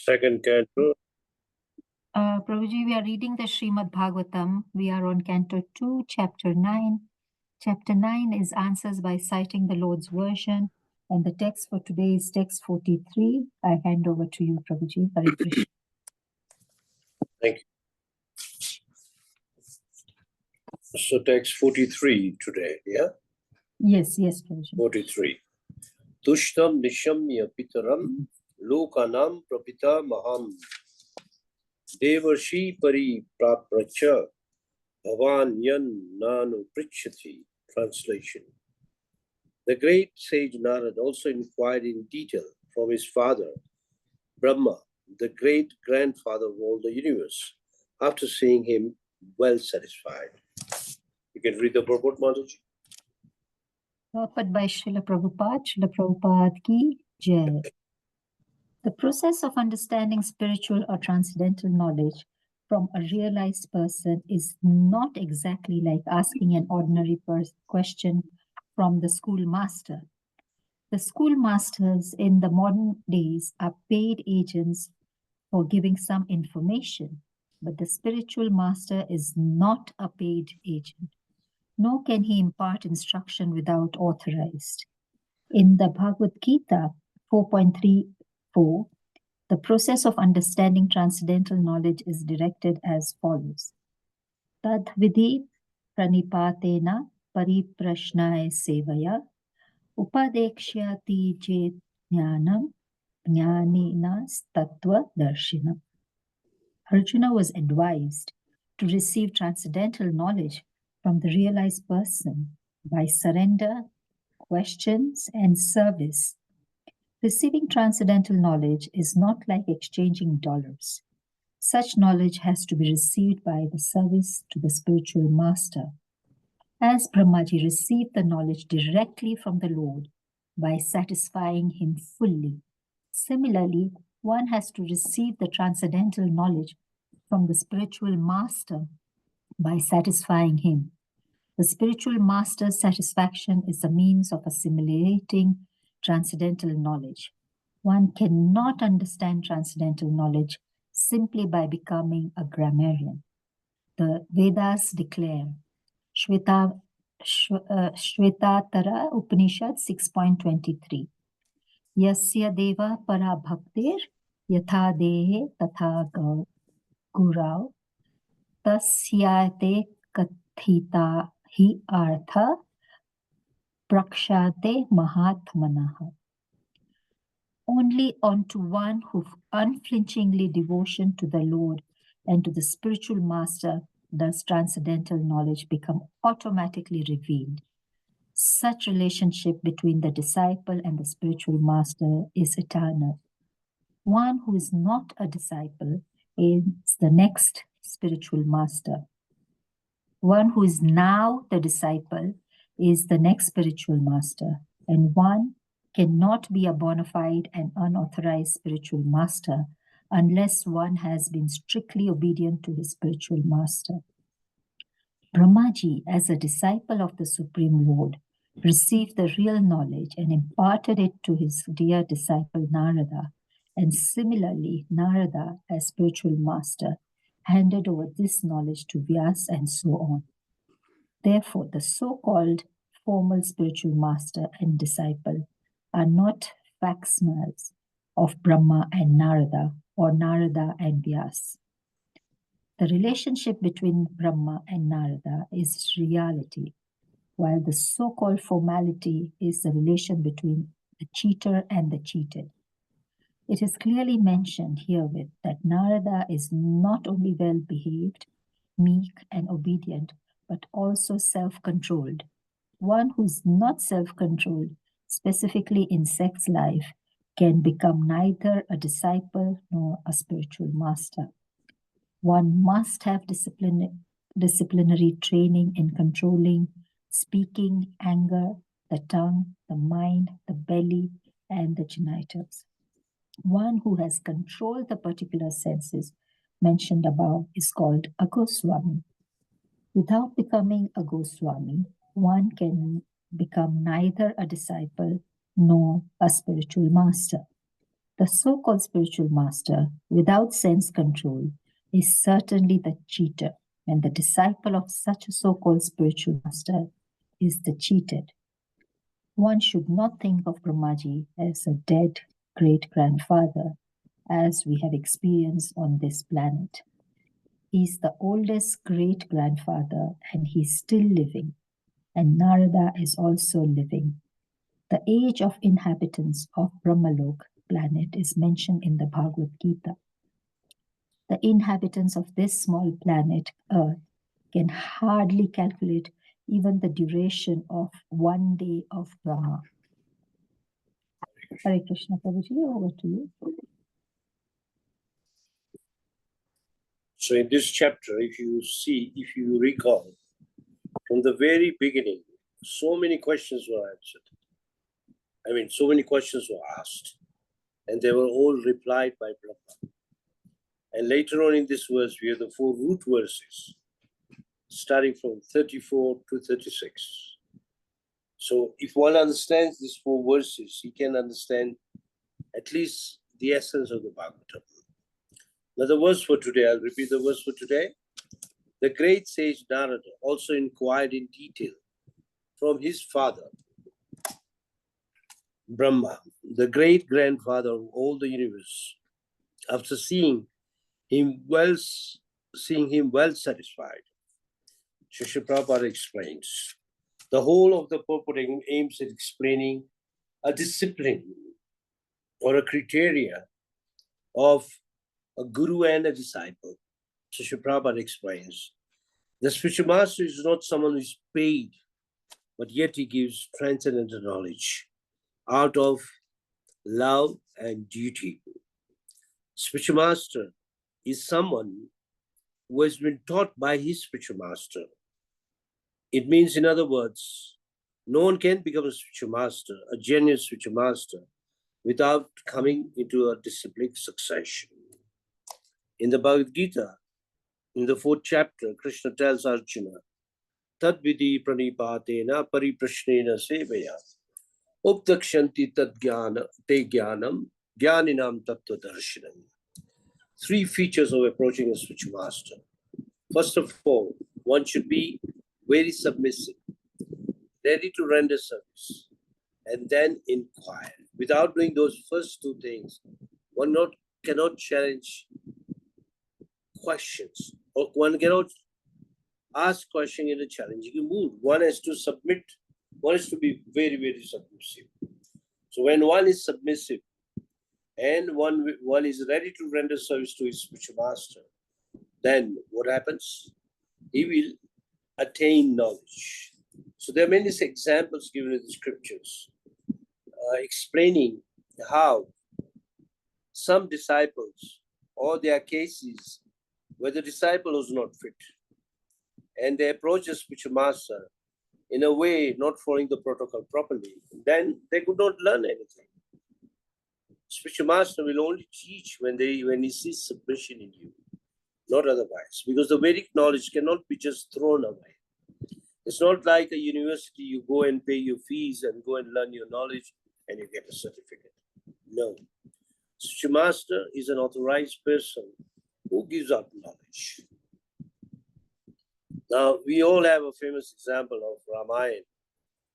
Second canto. Prabhuji, we are reading the Srimad Bhagavatam. We are on Canto 2, Chapter 9. Chapter 9 is answers by citing the Lord's version. And the text for today is text 43. I hand over to you, Prabhuji. Hare Krishna. Thank you. So text 43 today, yeah? Yes, Prabhuji. 43. Tushtam nishamya pitaram lokanam prapita maham devarshi pari prapracha bhavan yan nanu prichati. Translation. The great sage Narad also inquired in detail from his father, Brahma, the great grandfather of all the universe, after seeing him well satisfied. You can read the purport, Mataji. Purport by Srila Prabhupada ki Jai. The process of understanding spiritual or transcendental knowledge from a realized person is not exactly like asking an ordinary question from the schoolmaster. The schoolmasters in the modern days are paid agents for giving some information, but the spiritual master is not a paid agent, nor can he impart instruction without authorized. In the Bhagavad Gita 4.34, the process of understanding transcendental knowledge is directed as follows. Tad vidhi pranipatena pariprashnaya sevaya upadekshyati jet jnanam jnanina tattva darshinam. Arjuna was advised to receive transcendental knowledge from the realized person by surrender, questions, and service. Receiving transcendental knowledge is not like exchanging dollars. Such knowledge has to be received by the service to the spiritual master. As Brahmaji received the knowledge directly from the Lord by satisfying him fully, similarly, one has to receive the transcendental knowledge from the spiritual master by satisfying him. The spiritual master's satisfaction is the means of assimilating transcendental knowledge. One cannot understand transcendental knowledge simply by becoming a grammarian. The Vedas declare, Shvetatara Upanishad 6.23, Yasya Deva Para Bhaktir Yatha Dehe Tatha Gurau Tasyate Kathita Hi Artha Prakshate Mahatmanaha. Only unto one who unflinchingly devotion to the Lord and to the spiritual master does transcendental knowledge become automatically revealed. Such relationship between the disciple and the spiritual master is eternal. One who is not a disciple is the next spiritual master. One who is now the disciple is the next spiritual master, and one cannot be a bona fide and unauthorized spiritual master unless one has been strictly obedient to his spiritual master. Brahmaji, as a disciple of the Supreme Lord, received the real knowledge and imparted it to his dear disciple Narada, and similarly, Narada, as spiritual master, handed over this knowledge to Vyas and so on. Therefore, the so-called formal spiritual master and disciple are not facsimiles of Brahma and Narada or Narada and Vyas. The relationship between Brahma and Narada is reality, while the so-called formality is the relation between the cheater and the cheated. It is clearly mentioned herewith that Narada is not only well-behaved, meek, and obedient, but also self-controlled. One who is not self-controlled, specifically in sex life, can become neither a disciple nor a spiritual master. One must have disciplinary training in controlling speaking, anger, the tongue, the mind, the belly, and the genitals. One who has controlled the particular senses mentioned above is called a Goswami. Without becoming a Goswami, one can become neither a disciple nor a spiritual master. The so-called spiritual master, without sense control, is certainly the cheater, and the disciple of such a so-called spiritual master is the cheated. One should not think of Brahmaji as a dead great-grandfather, as we have experienced on this planet. He is the oldest great-grandfather, and he is still living, and Narada is also living. The age of inhabitants of Brahmalok planet is mentioned in the Bhagavad Gita. The inhabitants of this small planet, Earth, can hardly calculate even the duration of one day of Brahma. Hare Krishna, Prabhuji, over to you. So in this chapter, if you recall, from the very beginning, so many questions were answered. I mean, so many questions were asked, and they were all replied by Brahma. And later on in this verse, we have the 4 root verses, starting from 34 to 36. So if one understands these 4 verses, he can understand at least the essence of the Bhagavatam. Now the verse for today, I'll repeat the verse for today. The great sage Narada also inquired in detail from his father, Brahma, the great-grandfather of all the universe. After seeing him well satisfied, Srila Prabhupada explains, the whole of the purport aims at explaining a discipline or a criteria of a guru and a disciple. Srila Prabhupada explains, the spiritual master is not someone who is paid, but yet he gives transcendental knowledge out of love and duty. Spiritual master is someone who has been taught by his spiritual master. It means, in other words, no one can become a spiritual master, a genuine spiritual master, without coming into a disciplic succession. In the Bhagavad Gita, in the 4th chapter, Krishna tells Arjuna, Tad vidhi pranipatena pariprashnena sevaya updakshanti tad jnana te jnanam jnaninam tattva darshanam. 3 features of approaching a spiritual master. First of all, one should be very submissive, ready to render service, and then inquire. Without doing those first 2 things, one cannot challenge questions, or one cannot ask questions in a challenging mood. One has to submit, one has to be very, very submissive. So when one is submissive and one is ready to render service to his spiritual master, then what happens? He will attain knowledge. So there are many examples given in the scriptures explaining how some disciples, or there are cases where the disciple was not fit, and they approach the spiritual master in a way not following the protocol properly, then they could not learn anything. Spiritual master will only teach when he sees submission in you, not otherwise, because the Vedic knowledge cannot be just thrown away. It's not like a university, you go and pay your fees and go and learn your knowledge and you get a certificate. No. Spiritual master is an authorized person who gives out knowledge. Now, we all have a famous example of Ramayana,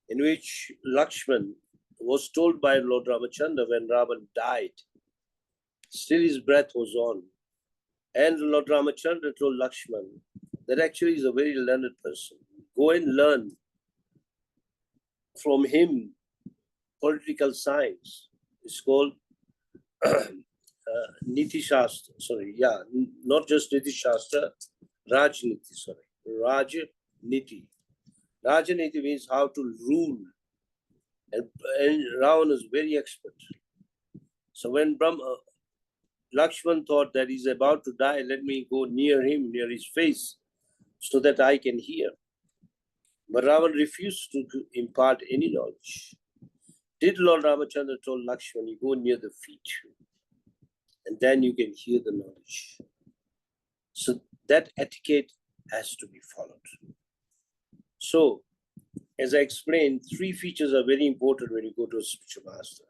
in which Lakshman was told by Lord Ramachandra when Ravan died, still his breath was on. And Lord Ramachandra told Lakshman that actually he's a very learned person. Go and learn from him political science. It's called Niti Shastra. Not just Niti Shastra, Rajniti, Rajniti. Rajniti means how to rule. And Ravan is very expert. So when Lakshman thought that he's about to die, let me go near him, near his face, so that I can hear. But Ravan refused to impart any knowledge. Did Lord Ramachandra told Lakshman, you go near the feet, and then you can hear the knowledge. So that etiquette has to be followed. So, as I explained, 3 features are very important when you go to a spiritual master.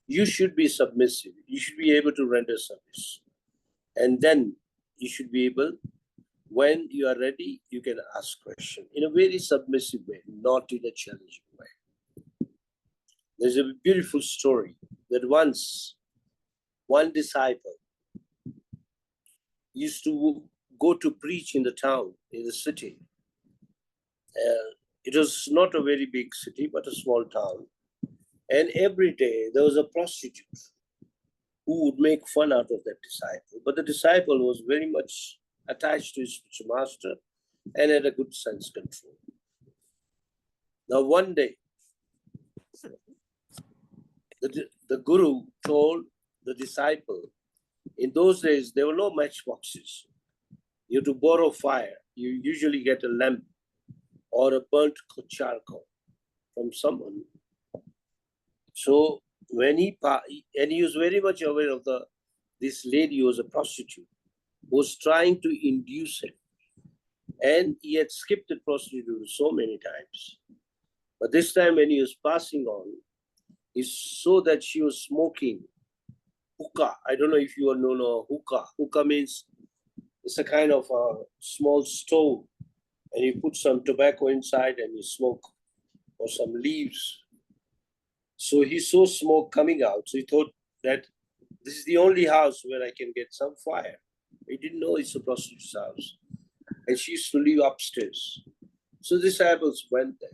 you should be submissive. You should be able to render service. And then you should be able, when you are ready, you can ask questions in a very submissive way, not in a challenging way. There's a beautiful story that once one disciple used to go to preach in the town, in the city. It was not a very big city, but a small town. And every day there was a prostitute who would make fun out of that disciple. But the disciple was very much attached to his spiritual master and had a good sense control. Now one day, the guru told the disciple, in those days there were no matchboxes. You had to borrow fire. You usually get a lamp or a burnt charcoal from someone. So when he was very much aware of this lady who was a prostitute, was trying to induce him. And he had skipped the prostitute so many times. But this time when he was passing on, he saw that she was smoking hookah. I don't know if you all know hookah. Hookah means it's a kind of a small stove, and you put some tobacco inside and you smoke, or some leaves. So he saw smoke coming out. So he thought that this is the only house where I can get some fire. He didn't know it's a prostitute's house. And she used to live upstairs. So the disciples went there.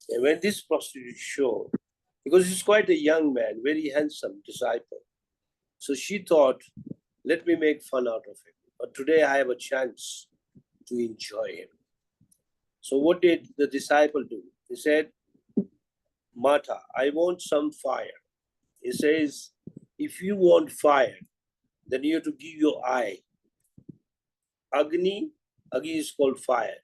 And when this prostitute showed, because he's quite a young man, very handsome disciple. So she thought, let me make fun out of him. But today I have a chance to enjoy him. So what did the disciple do? He said, Mata, I want some fire. He says, if you want fire, then you have to give your eye. Agni is called fire.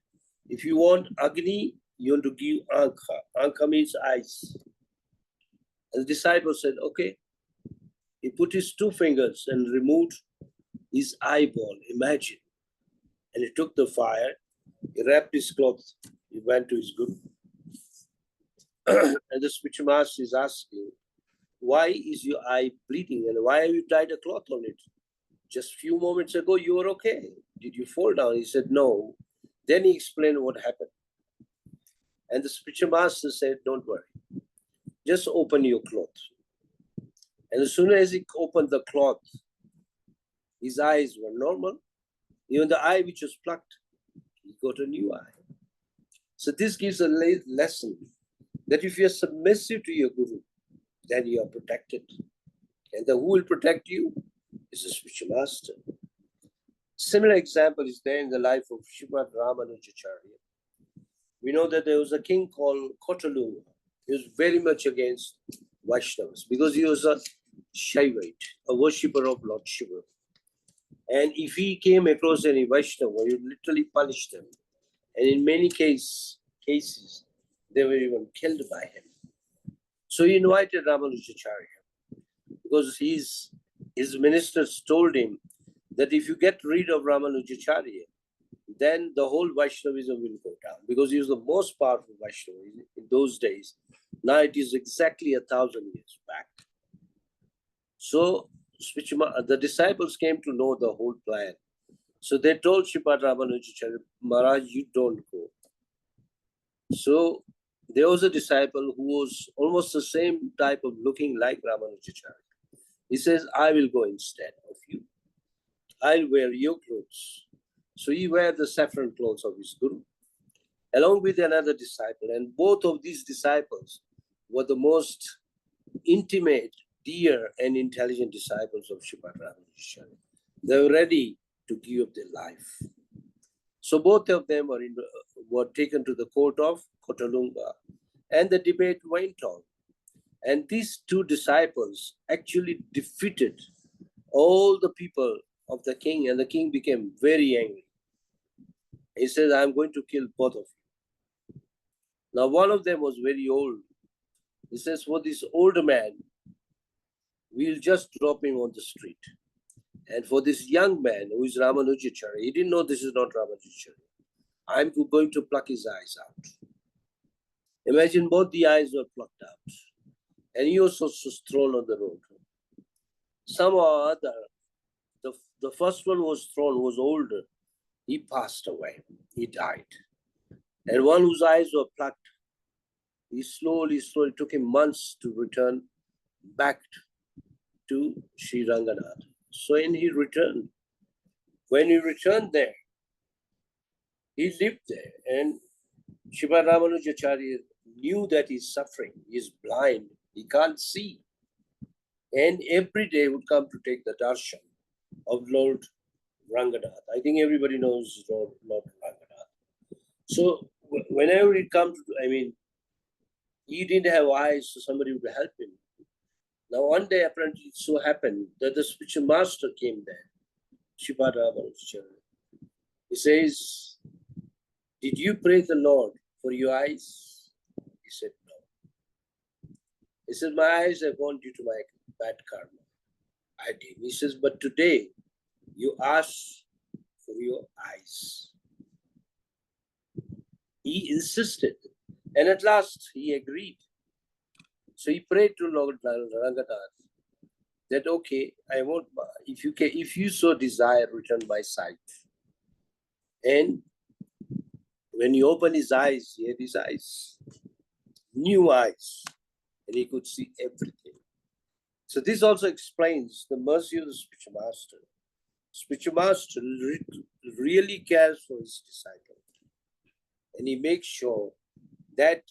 If you want Agni, you want to give Ankha. Ankha means eyes. And the disciple said, okay. He put his 2 fingers and removed his eyeball, imagine. And he took the fire, he wrapped his cloth, he went to his guru. And the spiritual master is asking, why is your eye bleeding and why have you tied a cloth on it? Just a few moments ago, you were okay. Did you fall down? He said, no. Then he explained what happened. And the spiritual master said, don't worry. Just open your cloth. And as soon as he opened the cloth, his eyes were normal. Even the eye which was plucked, he got a new eye. So this gives a lesson that if you're submissive to your guru, then you are protected. And who will protect you is the spiritual master. Similar example is there in the life of Srimad Ramanujacharya. We know that there was a king called Kotalunga. He was very much against Vaishnavas because he was a Shaivite, a worshipper of Lord Shiva. And if he came across any Vaishnava, he would literally punish them. And in many cases, they were even killed by him. So he invited Ramanujacharya because his ministers told him that if you get rid of Ramanujacharya, then the whole Vaishnavism will go down because he was the most powerful Vaishnava in those days. Now it is exactly 1,000 years back. So the disciples came to know the whole plan. So they told Srimad Ramanujacharya, Maharaj, you don't go. So there was a disciple who was almost the same type of looking like Ramanujacharya. He says, I will go instead of you. I'll wear your clothes. So he wear the saffron clothes of his guru, along with another disciple. And both of these disciples were the most intimate, dear, and intelligent disciples of Srimad Ramanujacharya. They were ready to give up their life. So both of them were taken to the court of Kotalunga, and the debate went on. And these 2 disciples actually defeated all the people of the king, and the king became very angry. He says, I'm going to kill both of you. Now, one of them was very old. He says, for this older man, we'll just drop him on the street. And for this young man, who is Ramanujacharya, he didn't know this is not Ramanujacharya. I'm going to pluck his eyes out. Imagine both the eyes were plucked out. and he also was thrown on the road. Somehow or other, the first one was thrown, was older. He passed away. He died. And one whose eyes were plucked, he slowly took him months to return back to Sri Ranganath. So when he returned there, he lived there, and Shiva Ramanujacharya knew that he's suffering, he's blind, he can't see. And every day would come to take the darshan of Lord Ranganath. I think everybody knows Lord Ranganath. So whenever he comes, he didn't have eyes, so somebody would help him. Now one day, apparently it so happened that the spiritual master came there, Shiva Ramanujacharya. He says, "Did you pray the Lord for your eyes?" He said, "No." He said, "My eyes have gone due to my bad karma." I did. He says, "But today you asked for your eyes." He insisted, and at last he agreed. So he prayed to Lord Ranganath that, "Okay, I won't. If you so desire, return my sight." And when he opened his eyes, he had his eyes, new eyes, and he could see everything. So this also explains the mercy of the spiritual master. Spiritual master really cares for his disciple, and he makes sure that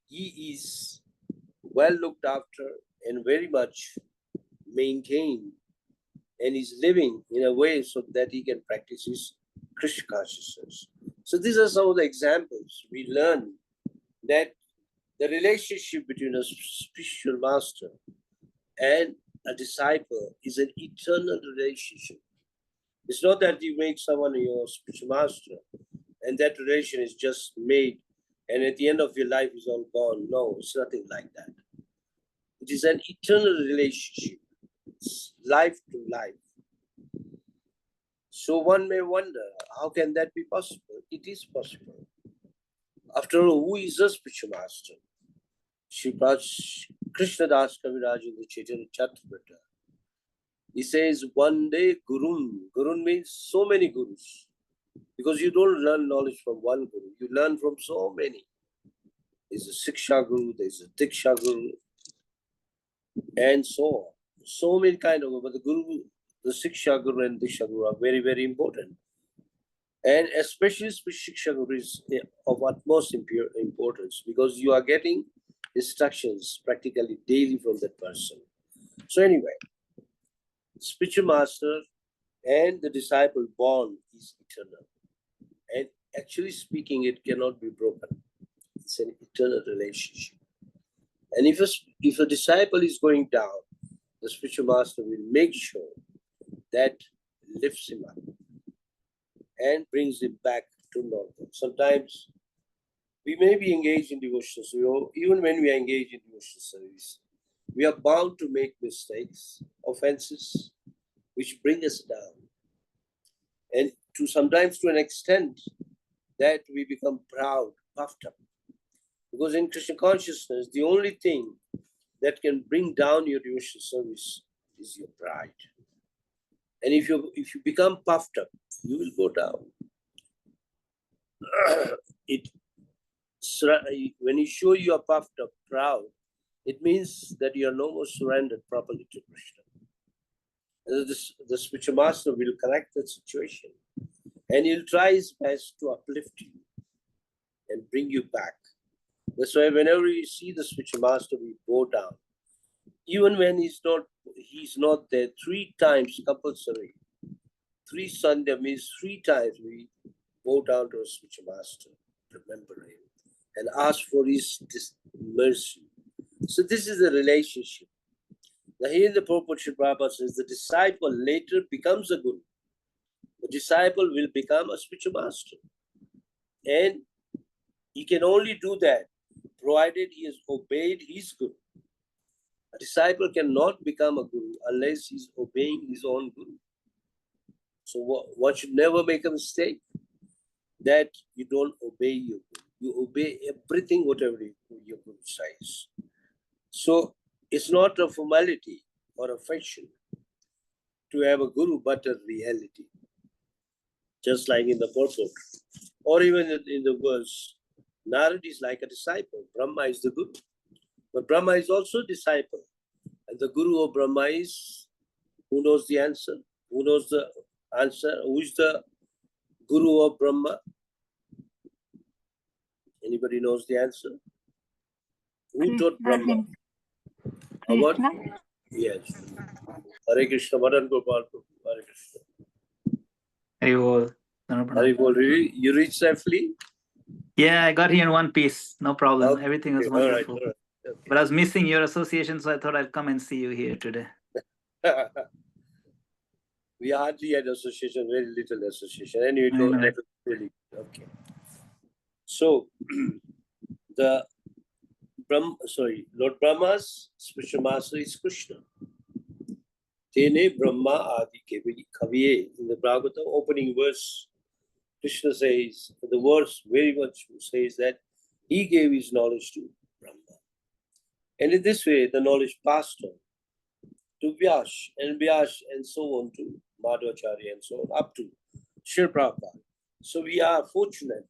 he is well looked after and very much maintained, and is living in a way so that he can practice his Krishna consciousness. So these are some of the examples we learn, that the relationship between a spiritual master and a disciple is an eternal relationship. It's not that you make someone your spiritual master and that relation is just made and at the end of your life is all gone. No, it's nothing like that. It is an eternal relationship. It's life to life. So one may wonder, how can that be possible? It is possible. After all, who is a spiritual master? Krishna Das Kaviraj in the Chaitanya Charitamrita. He says, one day Gurun. Gurun means so many gurus. Because you don't learn knowledge from one guru. You learn from so many. There's a Siksha Guru, there's a Diksha Guru, and so on. So many kind of, but the Guru, the Siksha Guru and Diksha Guru are very, very important. And especially Siksha Guru is of utmost importance because you are getting instructions practically daily from that person. So anyway, spiritual master and the disciple bond is eternal. And actually speaking, it cannot be broken. It's an eternal relationship. And if a disciple is going down, the spiritual master will make sure that lifts him up and brings him back to normal. Sometimes we may be engaged in devotional service. Even when we are engaged in devotional service, we are bound to make mistakes, offenses, which bring us down. And sometimes to an extent that we become proud, puffed up. Because in Krishna consciousness, the only thing that can bring down your devotional service is your pride. And if you become puffed up, you will go down. When you show you are puffed up, proud, it means that you are no more surrendered properly to Krishna. And the spiritual master will correct that situation. And he'll try his best to uplift you and bring you back. That's why whenever you see the spiritual master, we bow down. Even when he's not there, 3 times compulsory. 3 Sunday means 3 times we bow down to a spiritual master, remember him, and ask for his mercy. So this is the relationship. Now here in the Prabhupada Prabhupada says the disciple later becomes a guru. The disciple will become a spiritual master. And he can only do that provided he has obeyed his guru. A disciple cannot become a guru unless he's obeying his own guru. So one should never make a mistake that you don't obey your guru. You obey everything, whatever your guru says. So It's not a formality or a fiction to have a guru, but a reality. Just like in the purport, or even in the verse, Narad is like a disciple, Brahma is the guru. But Brahma is also a disciple. And the guru of Brahma is who knows the answer? Who knows the answer? Who is the guru of Brahma? Anybody knows the answer? Who taught Brahma? What? Yes. Hare Krishna, Madan Gopal, Hare Krishna. Hare Bol, you reached safely? Yeah, I got here in one piece. No problem. Okay. Everything was All right, wonderful. all right. Okay. But I was missing your association, so I thought I'd come and see you here today. We hardly had association, very little association. Anyway, that was really okay. So the Lord Brahma's spiritual master is Krishna. Tene Brahma Adi Kevi Kaviye. In the Bhagavatam opening verse, Krishna says, the verse very much says that he gave his knowledge to Brahma. And in this way, the knowledge passed on to Vyas and so on to Madhvacharya and so on, up to Srila Prabhupada. So we are fortunate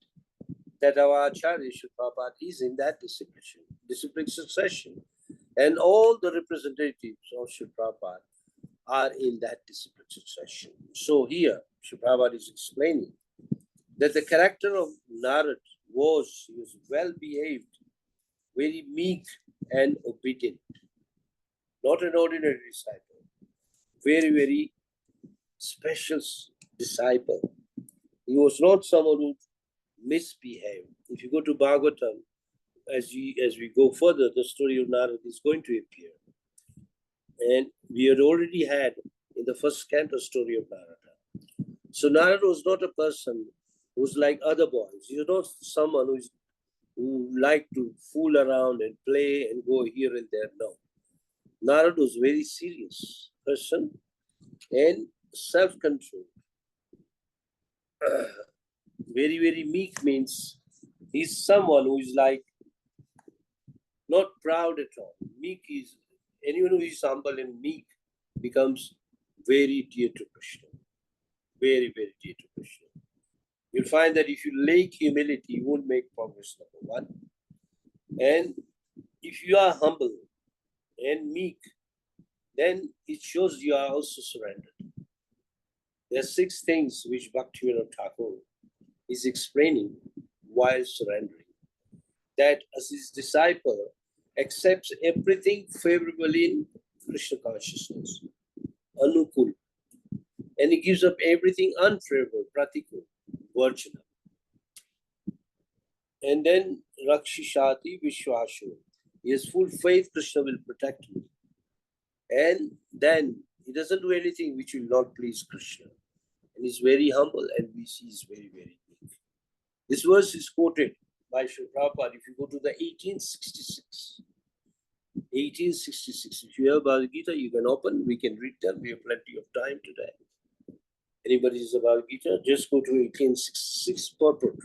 that our Acharya Srila Prabhupada is in that discipline succession. And all the representatives of Srila Prabhupada are in that discipline succession. So here, Srila Prabhupada is explaining that the character of Narad was well behaved, very meek and obedient. Not an ordinary disciple, very, very special disciple. He was not someone who misbehaved. If you go to Bhagavatam, as we go further, the story of Narad is going to appear. And we had already had in the first canto story of Narada. So Narad was not a person who's like other boys. He was not someone who liked to fool around and play and go here and there. No. Narad was a very serious person and self-controlled. Very, very meek means he's someone who is like not proud at all. Meek is anyone who is humble and meek becomes very dear to Krishna. Very, very dear to Krishna. You'll find that if you lack humility, you won't make progress, number one. And if you are humble and meek, then it shows you are also surrendered. There are 6 things which Bhaktivinoda Thakur is explaining while surrendering. That as his disciple accepts everything favorable in Krishna consciousness, Anukul, and he gives up everything unfavorable, Pratikul, Varjana. And then Rakshishati Vishwashu. He has full faith Krishna will protect him. And then he doesn't do anything which will not please Krishna. And he's very humble and we see he's very, very meek. This verse is quoted by Srila Prabhupada. If you go to the 1866. 1866. If you have Bhagavad Gita, you can open. We can read them. We have plenty of time today. Anybody is about Gita, just go to 1866 purport.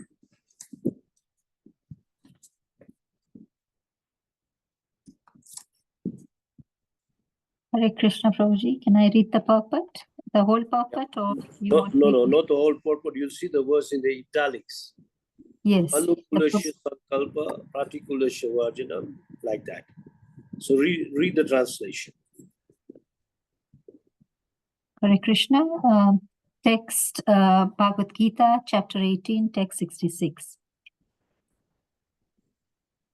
Hare Krishna Prabhuji, can I read the purport? The whole purport or you want No, not the whole purport. You'll see the verse in the italics. Yes. Anukulasya sankalpa, Pratikulasya varjanam, like that. So read the translation. Hare Krishna, text Bhagavad Gita, chapter 18, text 66.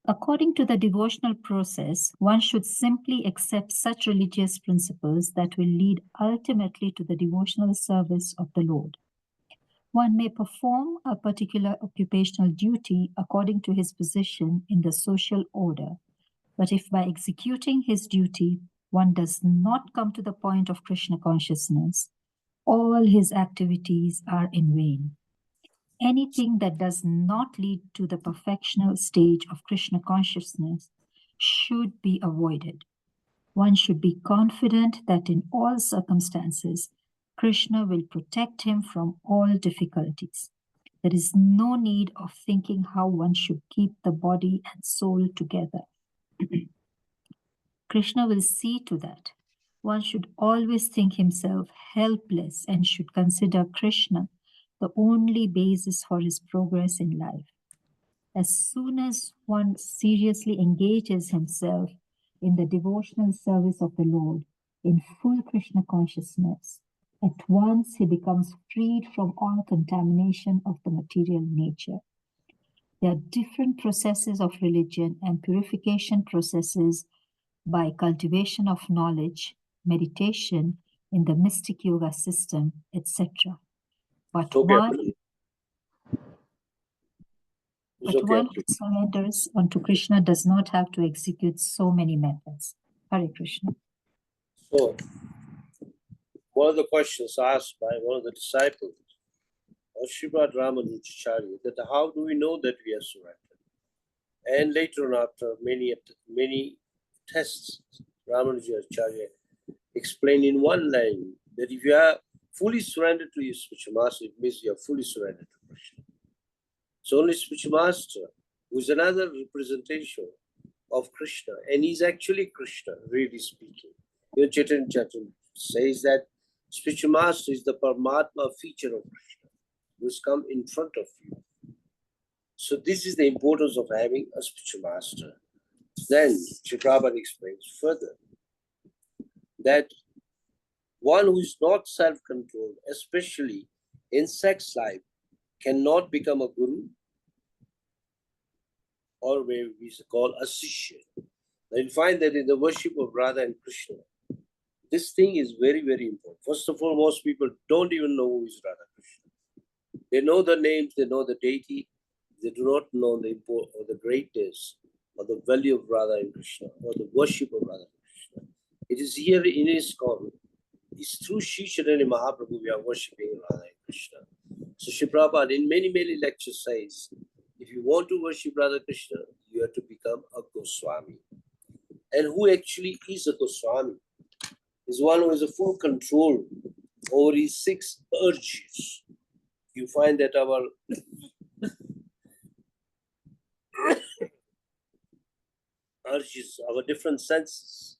According to the devotional process, one should simply accept such religious principles that will lead ultimately to the devotional service of the Lord. One may perform a particular occupational duty according to his position in the social order, but if by executing his duty one does not come to the point of Krishna consciousness, all his activities are in vain. Anything that does not lead to the perfectional stage of Krishna consciousness should be avoided. One should be confident that in all circumstances, Krishna will protect him from all difficulties. There is no need of thinking how one should keep the body and soul together. Krishna will see to that. One should always think himself helpless and should consider Krishna the only basis for his progress in life. As soon as one seriously engages himself in the devotional service of the Lord in full Krishna consciousness, at once he becomes freed from all contamination of the material nature. There are different processes of religion and purification processes by cultivation of knowledge, meditation in the mystic yoga system, etc. But Okay. one who surrenders unto Krishna does not have to execute so many methods. Hare Krishna. So, one of the questions asked by one of the disciples of Sripad Ramanujacharya, that how do we know that we are surrendered? And later on, after many tests, Ramanujacharya explained in one line that if you are fully surrendered to your spiritual master, it means you are fully surrendered to Krishna. So only spiritual master, who is another representation of Krishna, and he's actually Krishna, really speaking. Chaitanya says that spiritual master is the Paramatma feature of Krishna, who has come in front of you. So this is the importance of having a spiritual master. Then Sri Prabhupada explains further that one who is not self-controlled, especially in sex life, cannot become a guru, or where we call a shishya. Now you find that in the worship of Radha and Krishna, this thing is very, very important. First of all, most people don't even know who is Radha Krishna. They know the names, they know the deity, they do not know the import or the greatness or the value of Radha and Krishna or the worship of Radha and Krishna. It is here in ISKCON. It's through Sri Chaitanya Mahaprabhu we are worshipping Radha and Krishna. So Sri Prabhupada in many lectures says, if you want to worship Radha Krishna, you have to become a Goswami. And who actually is a Goswami? Is one who has a full control over his 6 urges. You find that our urges, our different senses,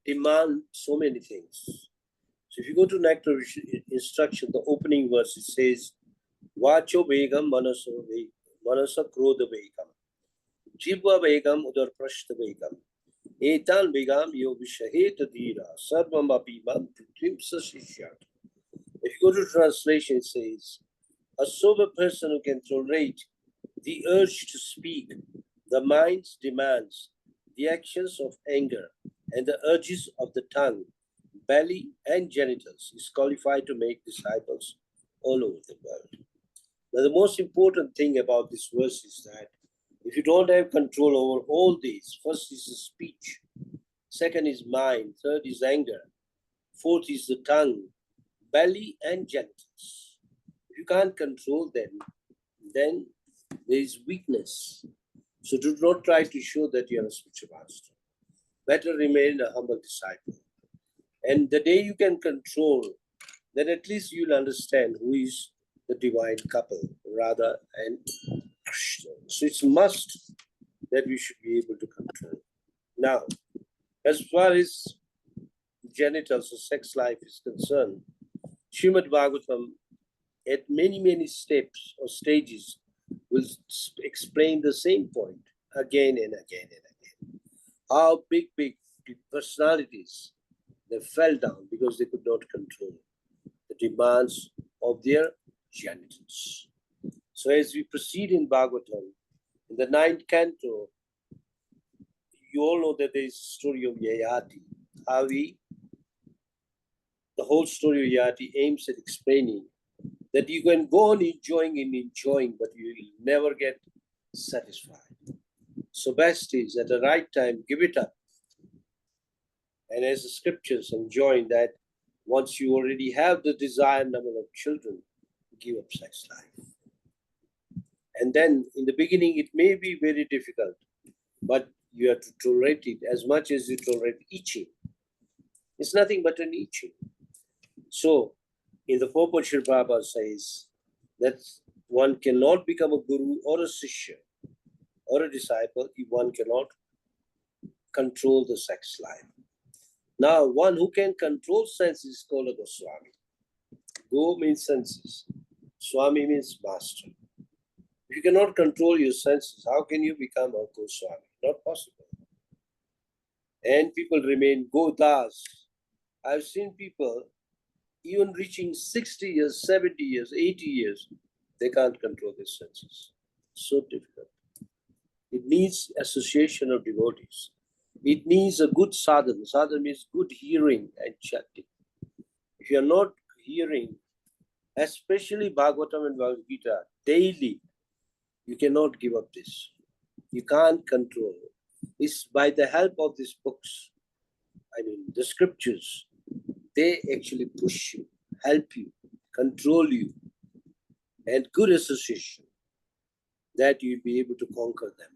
demand so many things. So if you go to Nectar instruction, the opening verse, it says, Vacho Begam Manasa Krodha Begam, Jibva Begam Udar Prashta Begam, Etan Begam Yo Vishaheta Dira, Sarvam Abhimam Pritrimsa Shishyat. If you go to translation, it says, a sober person who can tolerate the urge to speak, the mind's demands, the actions of anger, and the urges of the tongue, belly, and genitals is qualified to make disciples all over the world. Now, the most important thing about this verse is that if you don't have control over all these, first is the speech, second is mind, third is anger, fourth is the tongue, belly, and genitals. If you can't control them, then there is weakness. So do not try to show that you are a spiritual master. Better remain a humble disciple. And the day you can control, then at least you'll understand who is the divine couple, Radha and Krishna. So it's a must that we should be able to control. Now, as far as genitals or sex life is concerned, Srimad Bhagavatam at many steps or stages will explain the same point again and again and again. How big personalities, they fell down because they could not control the demands of their genitals. So as we proceed in Bhagavatam, in the 9th canto, you all know that there is a story of Yayati. The whole story of Yayati aims at explaining that you can go on enjoying, but you will never get satisfied. So best is at the right time, give it up. And as the scriptures enjoin that once you already have the desired number of children, give up sex life. And then in the beginning, it may be very difficult, but you have to tolerate it as much as you tolerate itching. It's nothing but an itching. So in the purport, Sri Prabhupada says that one cannot become a guru or a shishya or a disciple if one cannot control the sex life. Now, one who can control senses is called a Goswami. Go means senses. Swami means master. If you cannot control your senses, how can you become a Goswami? Not possible. And people remain Godas. I've seen people even reaching 60 years, 70 years, 80 years, they can't control their senses. So difficult. It needs association of devotees. It needs a good sadhana. Sadhana means good hearing and chanting. If you are not hearing, especially Bhagavatam and Bhagavad Gita, daily, you cannot give up this. You can't control it. It's by the help of these books, the scriptures, they actually push you, help you, control you, and good association, that you'll be able to conquer them.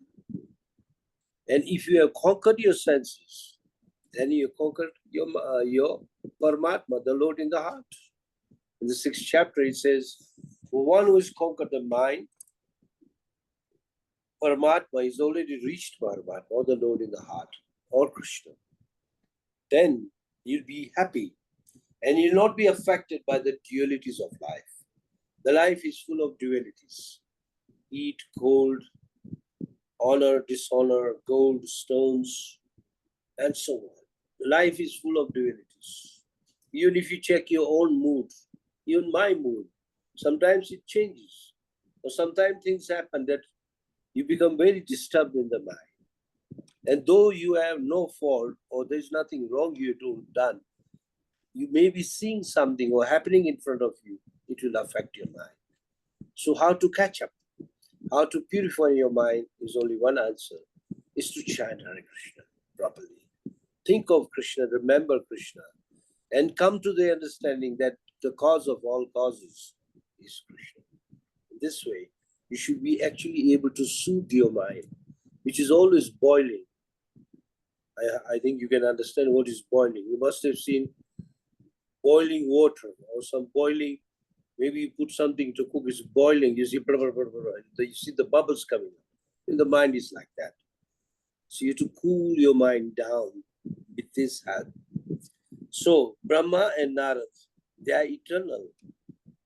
And if you have conquered your senses, then you conquered your Paramatma, the Lord in the heart. In the 6th chapter, it says, for one who has conquered the mind, Paramatma is already reached Paramatma, or the Lord in the heart, or Krishna. Then you'll be happy, and you'll not be affected by the dualities of life. The life is full of dualities. Heat, cold, honor, dishonor, gold, stones, and so on. Life is full of dualities. Even if you check your own mood, even my mood, sometimes it changes. Or sometimes things happen that you become very disturbed in the mind. And though you have no fault or there's nothing wrong you done, you may be seeing something or happening in front of you, it will affect your mind. So how to catch up? How to purify your mind is only one answer, is to chant Hare Krishna properly. Think of Krishna, remember Krishna, and come to the understanding that the cause of all causes is Krishna. In this way, you should be actually able to soothe your mind, which is always boiling. I think you can understand what is boiling. You must have seen boiling water or some boiling, maybe you put something to cook, it's boiling, you see, blah, blah, blah, blah, blah. You see the bubbles coming up. And the mind is like that. So you have to cool your mind down with this help. So Brahma and Narad, they are eternal.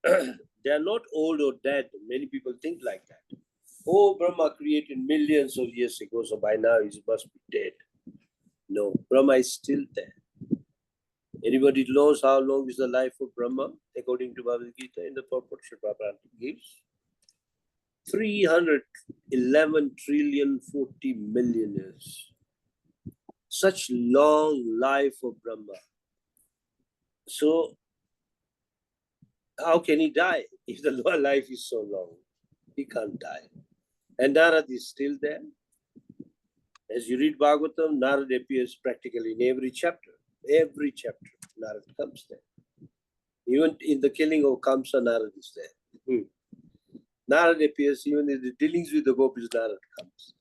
They are not old or dead. Many people think like that. Oh, Brahma created millions of years ago, so by now he must be dead. No, Brahma is still there. Anybody knows how long is the life of Brahma, according to Bhagavad Gita, in the purport Prabhupada gives? 311 trillion 40 million years. Such long life of Brahma. So, how can he die if the life is so long? He can't die. And Narad is still there. As you read Bhagavatam, Narad appears practically in every chapter. Every chapter, Narad comes there. Even in the killing of Kamsa, Narad is there. Narad appears even in the dealings with the gopis, Narad comes.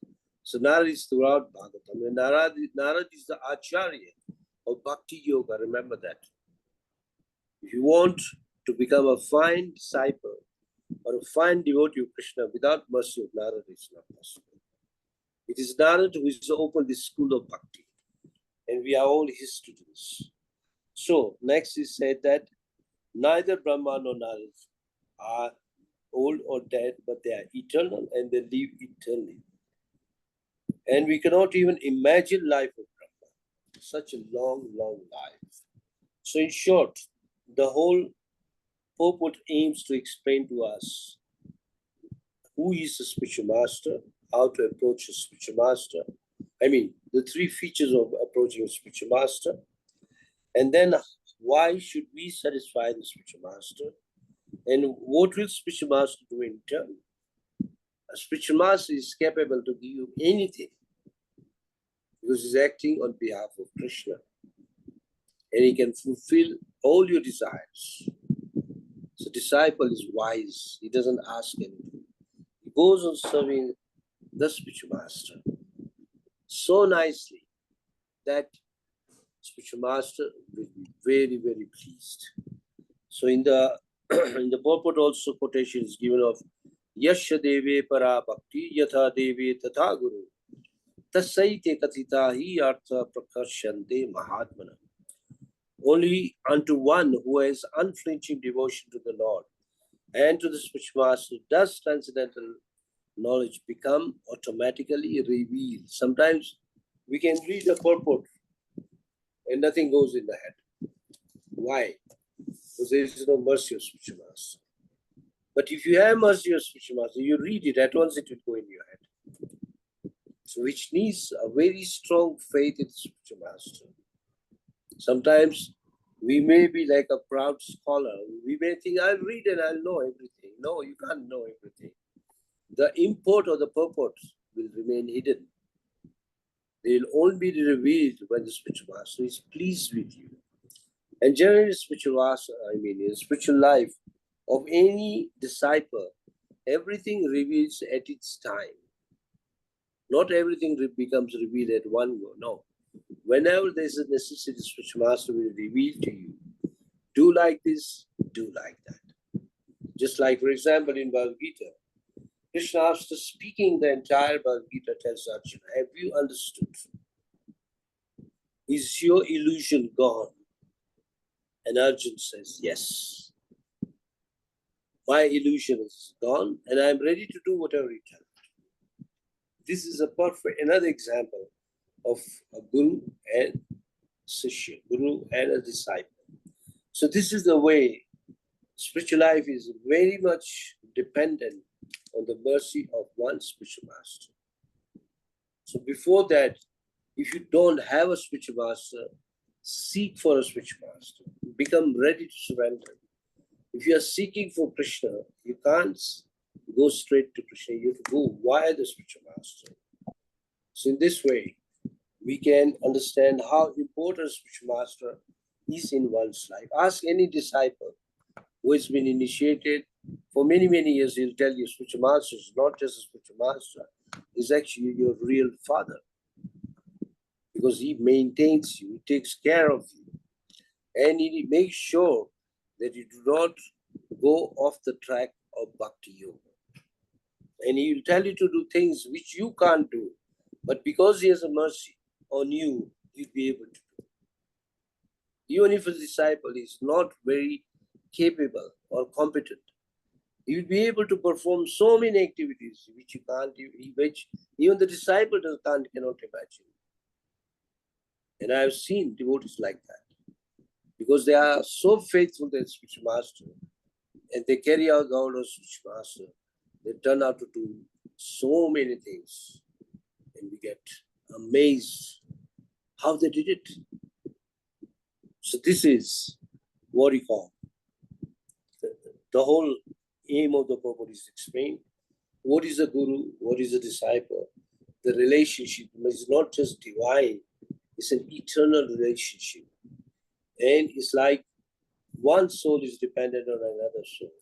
So Narad is throughout Bhagavatam. And Narad is the Acharya of Bhakti Yoga. Remember that. If you want to become a fine disciple or a fine devotee of Krishna without mercy of Narad, it's not possible. It is Narad who has opened the school of Bhakti. And we are all his students. So next is said that neither Brahma nor Narad are old or dead, but they are eternal and they live eternally. And we cannot even imagine life of Brahma. Such a long, long life. So in short, the whole purport aims to explain to us who is the spiritual master, how to approach a spiritual master. The 3 features of approaching a spiritual master. And then why should we satisfy the spiritual master? And what will spiritual master do in turn? A spiritual master is capable to give you anything because he's acting on behalf of Krishna. And he can fulfill all your desires. So disciple is wise. He doesn't ask anything. He goes on serving the spiritual master so nicely that spiritual master will be very, very pleased. So in the purport also quotation is given of Yasha Deve Para Bhakti Yatha Deve Tatha Guru Tasaite katita hi artha prakashante mahatmana. Only unto one who has unflinching devotion to the Lord and to the spiritual master does transcendental knowledge become automatically revealed. Sometimes we can read the purport and nothing goes in the head. Why? Because there is no mercy of spiritual master. But if you have mercy of spiritual master, you read it, at once it will go in your head. So which needs a very strong faith in the spiritual master. Sometimes we may be like a proud scholar. We may think, I'll read and I'll know everything. No, you can't know everything. The import or the purport will remain hidden. They will only be revealed when the spiritual master is pleased with you. And generally, spiritual master, in spiritual life of any disciple, everything reveals at its time. Not everything becomes revealed at one go. No. Whenever there's a necessity, the spiritual master will reveal to you. Do like this, do like that. Just like, for example, in Bhagavad Gita, Krishna, after speaking the entire Bhagavad Gita, tells Arjuna, have you understood? Is your illusion gone? And Arjuna says, yes. My illusion is gone and I'm ready to do whatever you tell me. This is a perfect, another example of a guru and sishya, guru and a disciple. So this is the way spiritual life is very much dependent on the mercy of one spiritual master. So before that, if you don't have a spiritual master, seek for a spiritual master. Become ready to surrender. If you are seeking for Krishna, you can't go straight to Krishna. You have to go via the spiritual master. So in this way, we can understand how important spiritual master is in one's life. Ask any disciple who has been initiated for many, many years, he'll tell you spiritual master is not just a spiritual master, he's actually your real father. Because he maintains you, he takes care of you, and he makes sure that you do not go off the track of bhakti yoga. And he will tell you to do things which you can't do, but because he has a mercy on you, you'll be able to do. Even if a disciple is not very capable or competent, he will be able to perform so many activities which you can't, which even the disciple cannot imagine. And I have seen devotees like that, because they are so faithful to the spiritual master, and they carry out the order of spiritual master. They turn out to do so many things, and we get amazed how they did it. So this is what we call the whole aim of the purport is explained. What is a guru? What is a disciple? The relationship is not just divine, it's an eternal relationship. And it's like one soul is dependent on another soul.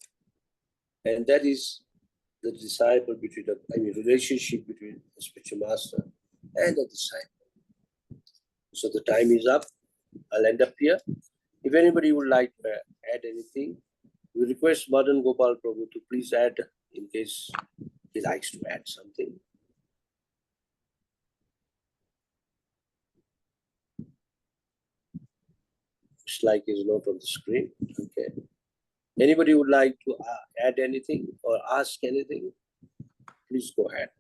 And that is the disciple between relationship between the spiritual master and the disciple. So the time is up. I'll end up here. If anybody would like to add anything, we request Madan Gopal Prabhu to please add in case he likes to add something. It's like his note on the screen. Okay. Anybody would like to add anything or ask anything? Please go ahead.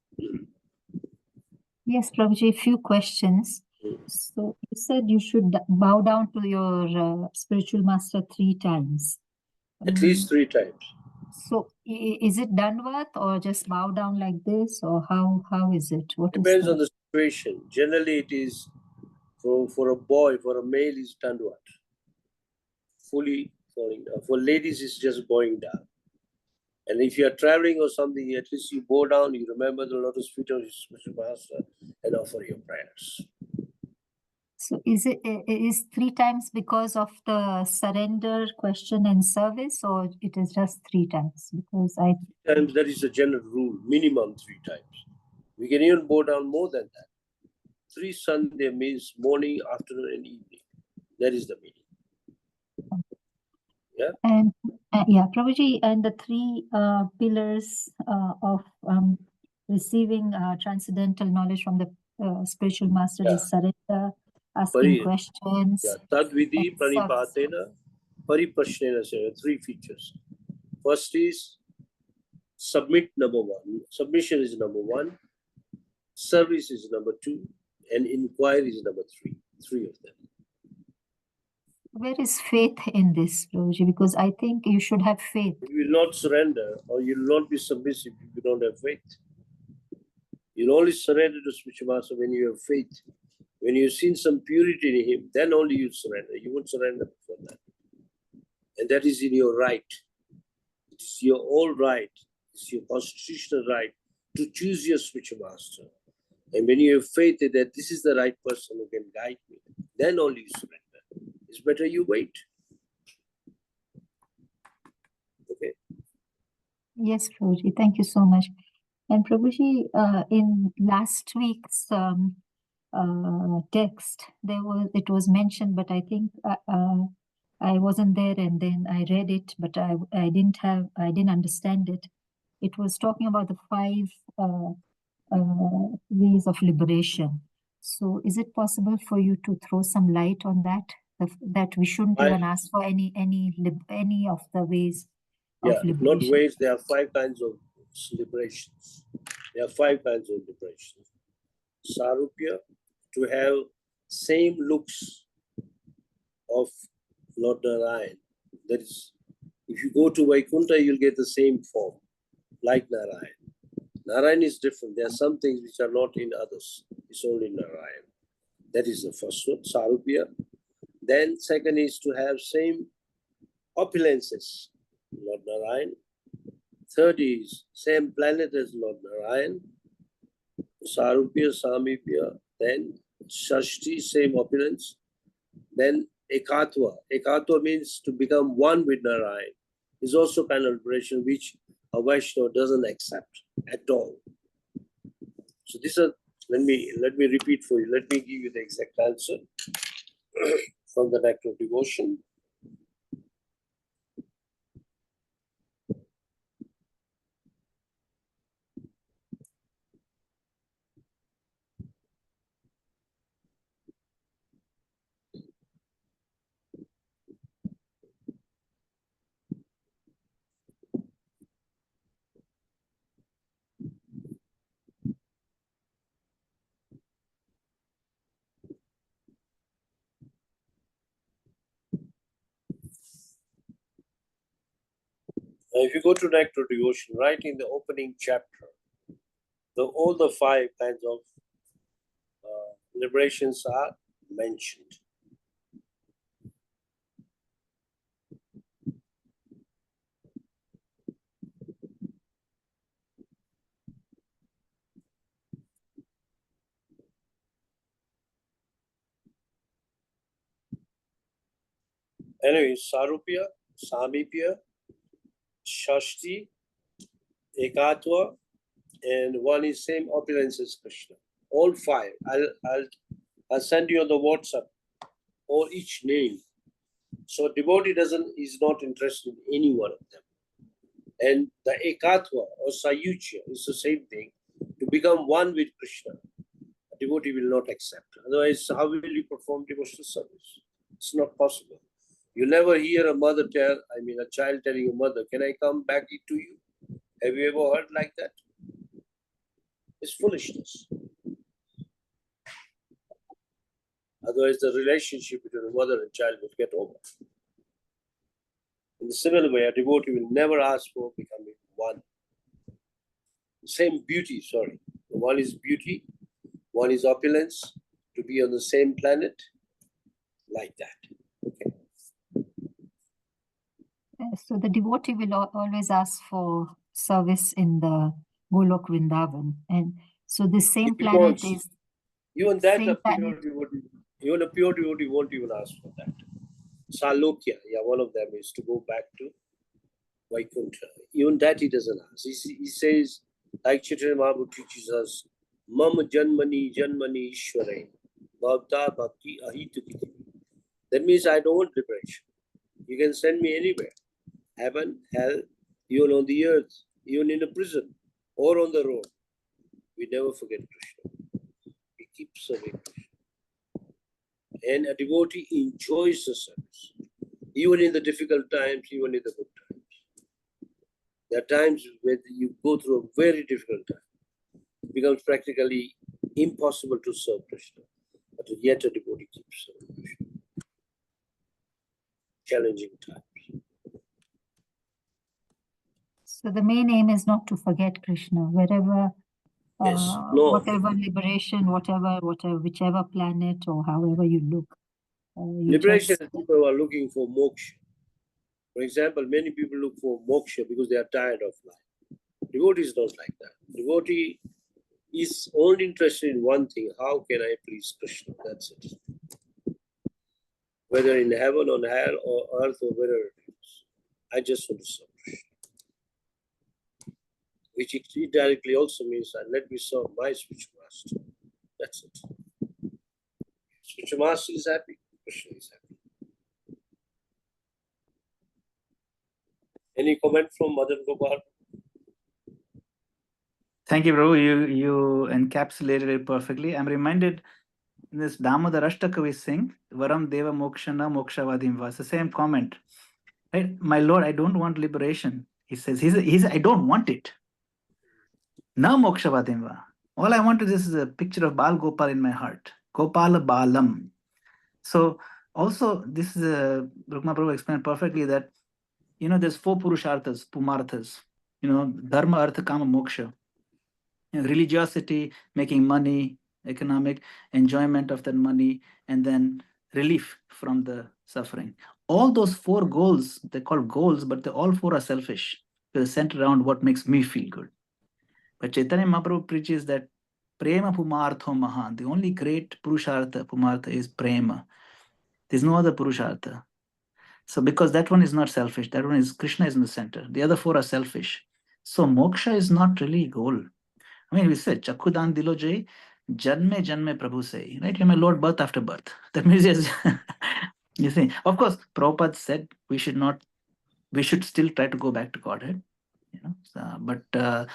Yes, Prabhuji, a few questions. So you said you should bow down to your spiritual master 3 times. At least 3 times. So is it Dandavat or just bow down like this, or how is it? What Depends is on the situation. Generally, it is for a boy, for a male is Dandavat. Fully falling down. For ladies, it's just bowing down. And if you are traveling or something, at least you bow down, you remember the lotus feet of your spiritual master and offer your prayers. So is 3 times because of the surrender, question, and service, or it is just 3 times? Because times, that is a general rule, minimum 3 times. We can even bow down more than that. 3 Sunday means morning, afternoon, and evening. That is the meaning. Yeah. And yeah, Prabhuji, and the 3 pillars of receiving transcendental knowledge from the spiritual master Yeah. is surrender, asking Pari- questions. Yeah, Tadvidi and service. Pranipatena Pariprashnena. Three features. First is submit, number one. Submission is number one. Service is number two. And inquiry is number three. Three of them. Where is faith in this, Prabhuji? Because I think you should have faith. You will not surrender or you will not be submissive if you don't have faith. You'll only surrender to spiritual master when you have faith. When you've seen some purity in him, then only you surrender. You won't surrender before that. And that is in your right. It is your all right. It's your constitutional right to choose your spiritual master. And when you have faith that this is the right person who can guide me, then only you surrender. It's better you wait. Okay. Yes, Prabhuji. Thank you so much. And Prabhuji, in last week's text, it was mentioned, but I think I wasn't there, and then I read it, but I didn't understand it. It was talking about the 5 ways of liberation. So, is it possible for you to throw some light on that? That we shouldn't even ask for any of the ways of liberation. Not ways. There are 5 kinds of liberations. There are 5 kinds of liberations. Sarupya, to have same looks of Lord Narayan. That is, if you go to Vaikuntha, you'll get the same form, like Narayan. Narayan is different. There are some things which are not in others. It's only Narayan. That is the first one, Sarupya. Then second is to have same opulences, Lord Narayan. Third is same planet as Lord Narayan. Sarupya, Samipya. Then Shashti, same opulence. Then Ekatva. Ekatva means to become one with Narayan. Is also kind of liberation which a Vaishnava doesn't accept at all. So these are, let me repeat for you. Let me give you the exact answer from the Nectar of Devotion. If you go to Nectar of Devotion, right in the opening chapter, all the 5 kinds of liberations are mentioned. Anyway, Sarupya, Samipya, Shashti, Ekatva, and one is same opulence as Krishna. All 5. I'll send you on the WhatsApp or each name. So devotee is not interested in any one of them. And the Ekatva or Sayuchya is the same thing. To become one with Krishna, a devotee will not accept. Otherwise, how will you perform devotional service? It's not possible. You never hear a child telling a mother, can I come back to you? Have you ever heard like that? It's foolishness. Otherwise, the relationship between a mother and child will get over. In the similar way, a devotee will never ask for becoming one. Same beauty, sorry. One is beauty, one is opulence, to be on the same planet, like that. Okay. So the devotee will always ask for service in the Golok Vrindavan. And so the same planet is... Even that, a pure devotee won't even ask for that. Salokya, one of them is to go back to Vaikuntha. Even that he doesn't ask. He says, like Chaitanya Mahaprabhu teaches us, Mama Janmani Janmani Ishware, Bhavta Bhakti Ahitu Kiti. That means I don't want liberation. You can send me anywhere. Heaven, hell, even on the earth, even in a prison or on the road. We never forget Krishna. We keep serving Krishna. And a devotee enjoys the service, even in the difficult times, even in the good times. There are times when you go through a very difficult time. It becomes practically impossible to serve Krishna. But yet a devotee keeps serving Krishna. Challenging times. So the main aim is not to forget Krishna, wherever, Yes, no. whatever liberation, whichever planet or however you look. Liberation is people who are looking for moksha. For example, many people look for moksha because they are tired of life. Devotees don't like that. Devotee is only interested in one thing: how can I please Krishna? That's it. Whether in heaven, on hell, or earth, or wherever it is, I just want to serve Krishna. Which indirectly also means that let me serve my spiritual master. That's it. Spiritual master is happy, Krishna is happy. Any comment from Madan Gopal? Thank you, Prabhu. You encapsulated it perfectly. I'm reminded in this Damodar Ashtaka we sing, Varam Deva Mokshana Mokshavadim Vas. The same comment. Right? My Lord, I don't want liberation. He says, I don't want it. Na Mokshavadim Va. All I want is a picture of Bal Gopal in my heart. Gopala Balam. So also this is Rukma Prabhu explained perfectly that there's 4 purusharthas, pumarthas, dharma, artha, kama, moksha. Religiosity, making money, economic enjoyment of that money, and then relief from the suffering. All those 4 goals, they're called goals, but all 4 are selfish. They're centered around what makes me feel good. But Chaitanya Mahaprabhu preaches that prema pumartho mahan. The only great purushartha, pumartha, is prema. There's no other purushartha. So because that one is not selfish, that one is Krishna is in the center. The other 4 are selfish. So moksha is not really a goal. I mean, we said, Chakudan dilo jai, janme janme Prabhu say, right? You're my Lord birth after birth. That means, yes, you see, of course, Prabhupada said we should still try to go back to Godhead, but the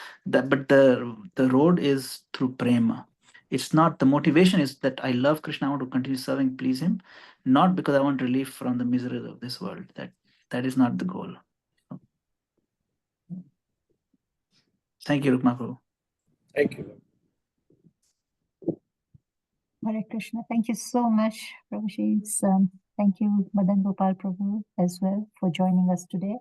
road is through prema. It's not, the motivation is that I love Krishna, I want to continue serving, please him, not because I want relief from the miseries of this world. That is not the goal. Thank you, Rukma Prabhu. Thank you. Hare Krishna. Thank you so much, Prabhuji. Thank you, Madan Gopal Prabhu, as well, for joining us today.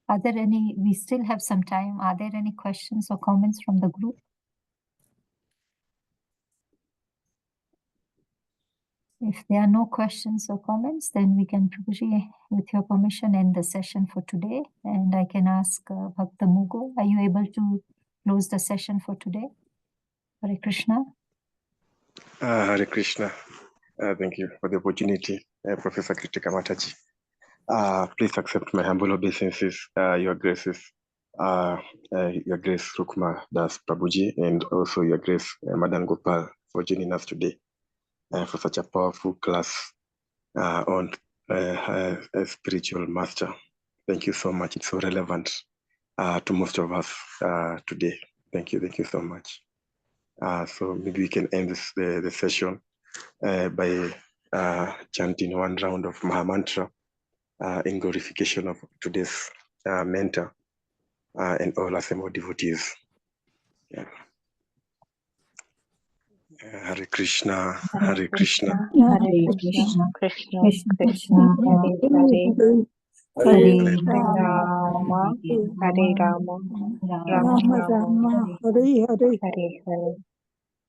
Are there any, we still have some time, are there any questions or comments from the group? If there are no questions or comments, then we can, Prabhuji, with your permission, end the session for today. And I can ask Bhakta Mugo, are you able to close the session for today? Hare Krishna. Hare Krishna. Thank you for the opportunity, Professor Kritika Mataji. Please accept my humble obeisances, Your Graces, Your Grace Rukma Das Prabhuji, and also Your Grace Madan Gopal for joining us today for such a powerful class on a spiritual master. Thank you so much. It's so relevant to most of us today. Thank you so much. So maybe we can end the session by chanting one round of Mahamantra in glorification of today's mentor and all assembled devotees. Yeah. Hare Krishna, Hare Krishna, Hare Krishna, Krishna, Krishna Krishna, Krishna, Hare Hare, Hare Rama, Hare Rama, Rama Rama, Hare Hare. Hare Hare.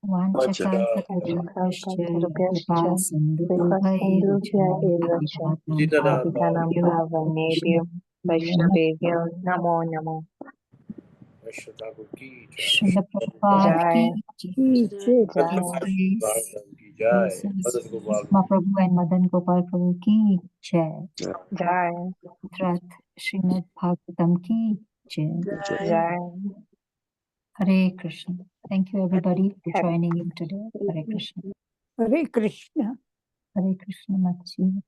Vanchakalpatarubhyascha Sindhubhya eva cha Patitanam Pavanebhyo Vaishnavebhyo Namo Namo. Srila Prabhupada Jai. ki jai. Rukma Prabhu and Madan Gopal Prabhu ki jai. Jai. Rath Srimad Bhagavatam ki jai. Jai. Hare Krishna. Thank you everybody for joining in today. Hare Krishna. Hare Krishna. Hare Krishna Mataji.